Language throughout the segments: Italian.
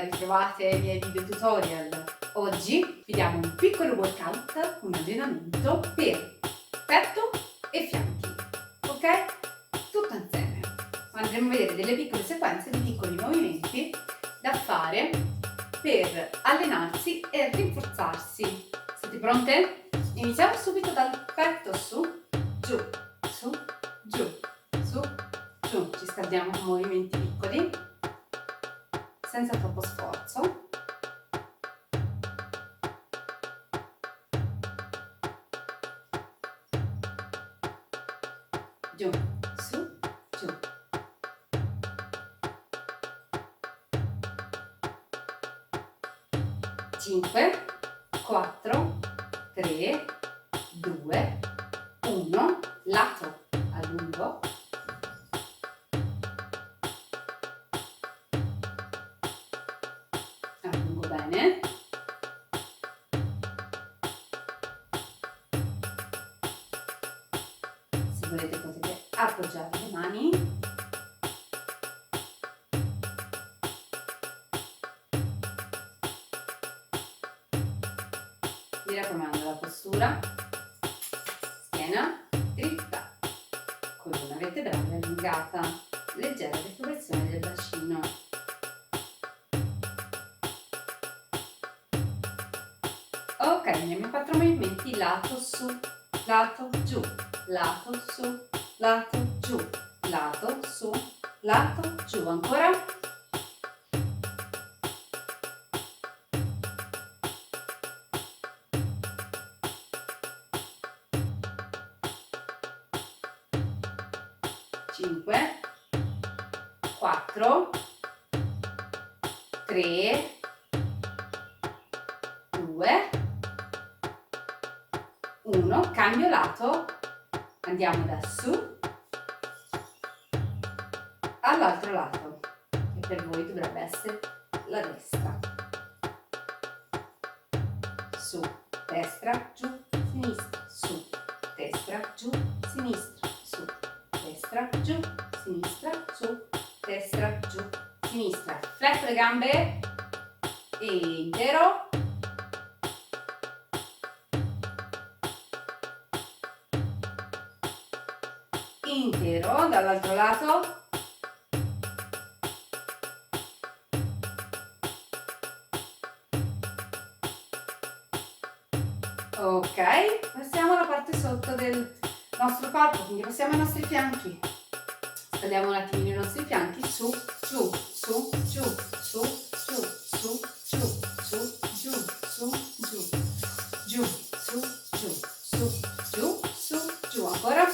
ben ritrovate ai miei video tutorial. Oggi vi diamo un piccolo workout, un allenamento per petto e fianchi, ok? Tutto insieme. Andremo a vedere delle piccole sequenze di piccoli movimenti da fare per allenarsi e rinforzarsi. Siete pronte? Iniziamo subito dal petto, su, giù, su, giù, su, giù. Ci scaldiamo con movimenti piccoli, senza troppo sforzo. Giù, su, giù. Cinque, 4, 3, 2, 1, lato a lungo. Allungo bene. Se volete potete appoggiare le mani. Mi raccomando, la postura, schiena dritta, colonna vertebrale allungata, leggera deformazione del bacino. Ok, andiamo in 4 movimenti, lato su, lato giù, lato su, lato giù, lato su, lato giù, ancora. Cinque, 4, 3, 2, 1, cambio lato, andiamo da su all'altro lato, che per voi dovrebbe essere la destra. Su, destra, giù, sinistra, su, destra, giù, sinistra, su, destra, giù, sinistra, su, destra, giù, sinistra. Fletto le gambe e intero. Intero dall'altro lato. Ok, passiamo alla parte sotto del nostro corpo, quindi passiamo ai nostri fianchi. Scaliamo un attimino i nostri fianchi, su, giù, su, giù, su, giù, su, giù, su, giù, su, giù, giù, su, giù, su, giù, su, giù, ancora.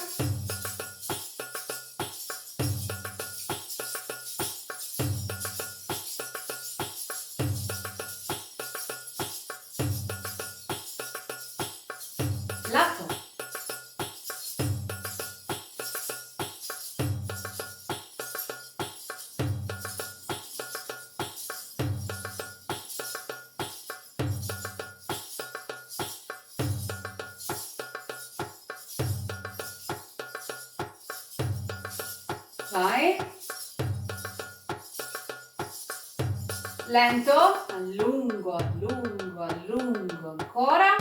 Lato. Vai. Lento, allungo, allungo, allungo, ancora.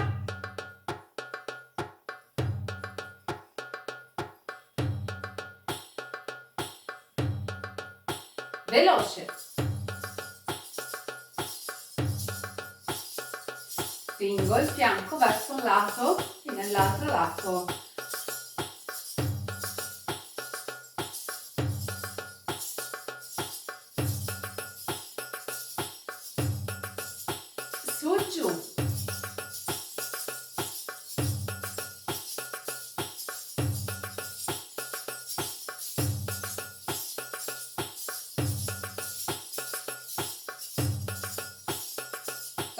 Veloce. Spingo il fianco verso un lato e nell'altro lato. Su e giù.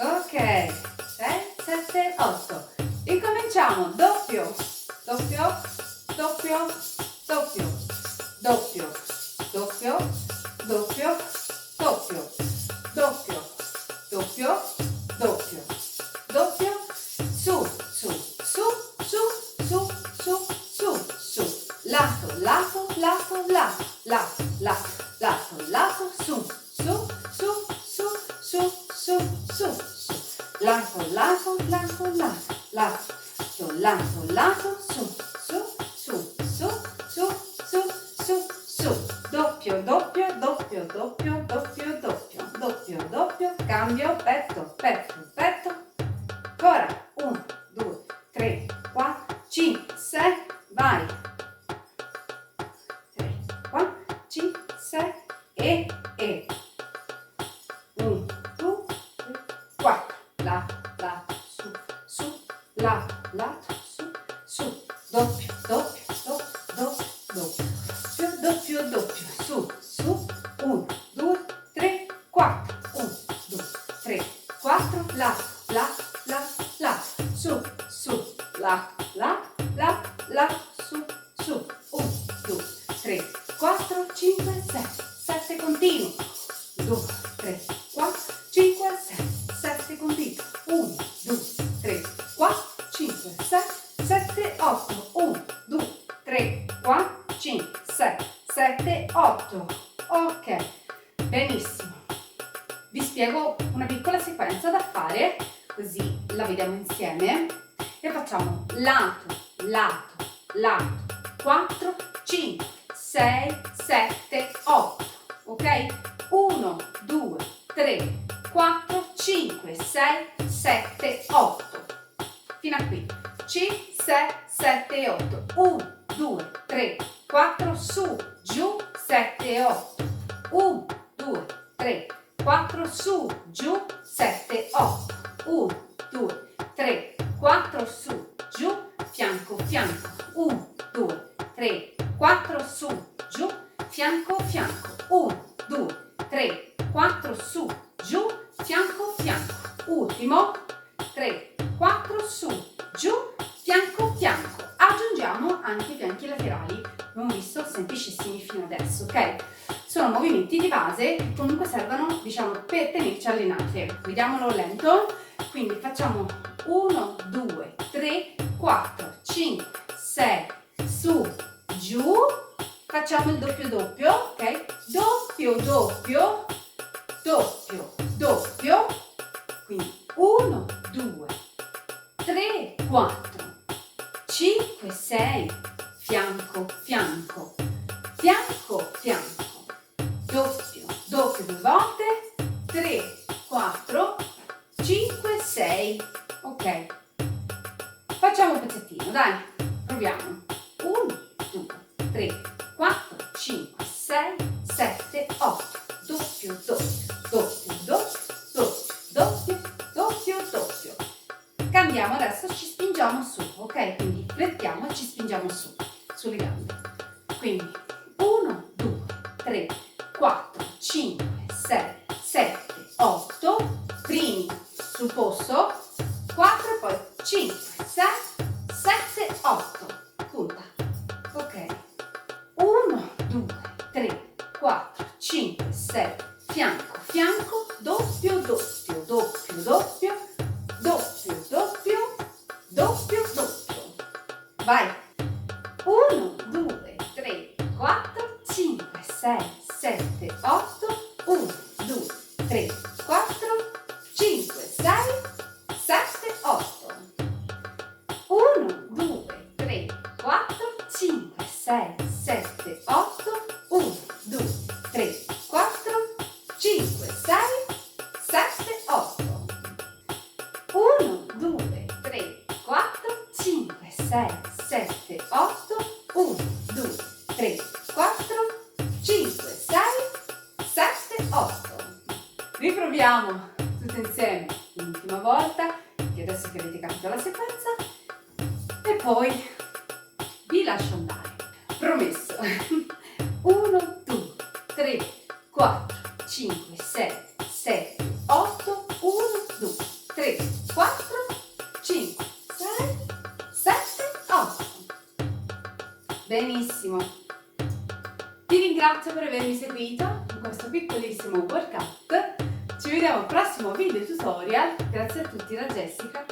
Ok, 6, 7, 8. Ricominciamo. Doppio, doppio, doppio, doppio, doppio, doppio, doppio, doppio, doppio, doppio, doppio, doppio, su, su, su, su, su, su, su, su, lato, lato, lato, lato, lato, lato, lato, lato, su, su, su, su, lato, lato, lato, lato, lato, lato, lato, su, su, su, su, su, su, su, su, doppio, doppio, doppio, doppio, doppio, doppio, doppio, doppio, cambio, petto, petto, petto, ancora, 1, 2, 3, 4, 5, 6, vai, 3, 4, 5, 6, e, 1, 2, 3, 4, lato, su, su, lato, su, su, doppio, doppio, doppio, doppio, doppio, doppio, su, su, 1, 2, 3, 4, 1, 2, 3, 4, lato, su, su, su, su, 1, 2, 3, 4, 5, 6, 7 continuo, 2, 3, 4, 5, 6, 7 continuo, 1, 2, 3, 4, 5, 6, 7, 8, 1, 2, 3, 4, 5, 6, 7, 8, ok, benissimo, vi spiego una piccola sequenza da fare, così la vediamo insieme e facciamo lato, lato, lato, 4, 5, 6, 7, 8, ok? 1, 2, 3, 4, 5, 6, 7, 8. Fino a qui. 5, 6, 7, 8. 1, 2, 3, 4, su, giù, 7, 8. 1, 2, 3, 4, su, giù, 7, 8. 1, 2, 3, 4, su, giù, fianco, fianco. 1, 2, 3, 4, su, giù, fianco, fianco. 1, 2, 3, 4, su, giù, fianco, fianco. Ultimo, 3, 4, su, giù, fianco, fianco. Aggiungiamo anche i fianchi laterali, abbiamo visto semplicissimi fino adesso, ok? Sono movimenti di base che comunque servono, diciamo, per tenerci allenate. Vediamolo lento, quindi facciamo 1, 2, 3, 4, 5, 6, su, giù, facciamo il doppio doppio, ok? Doppio, doppio, doppio, doppio, quindi 1, 2, 3, 4, 5, 6, fianco, fianco, fianco, fianco, doppio, doppio 2 volte, 3, 4, 5, 6, ok. Facciamo un pezzettino, dai, proviamo. 1, 2, 3, 4, 5, 6, 7, 8, doppio, doppio, doppio, doppio, doppio, doppio, doppio. Cambiamo adesso, ci spingiamo su, ok? Quindi flettiamo e ci spingiamo su, sulle gambe. Quindi 1, 2, 3, 4, 5, 6, 7, 8, primi sul posto, 4 e poi 5, 6, 7, 8, punta, ok, 1, 2, 3, 4, 5, 6, fianco, fianco, doppio, doppio, doppio, doppio, doppio, doppio, doppio, doppio, vai, 1, 2, 3, 4, 5, 6, 7, 8, 1, 2, 3, 4, 5, 6, 7, 8, 1, 2, 3, 4, 5, 6, 7, 8, 1, 2, 3, 4, 5, 6, 7, 8, 1, 2, 3, 4, 5, 6, 7, 8, 1, 2, 3, 4, 5, 6, 7, 8. Riproviamo tutti insieme l'ultima volta, che adesso che avete capito la sequenza, e poi vi lascio andare. Promesso. 1, 2, 3, 4, 5, 6, 7, 8, 1, 2, 3, 4, 5, 6, 7, 8. Benissimo. Ti ringrazio per avermi seguito in questo piccolissimo workout. Ci vediamo al prossimo video tutorial. Grazie a tutti da Jessica.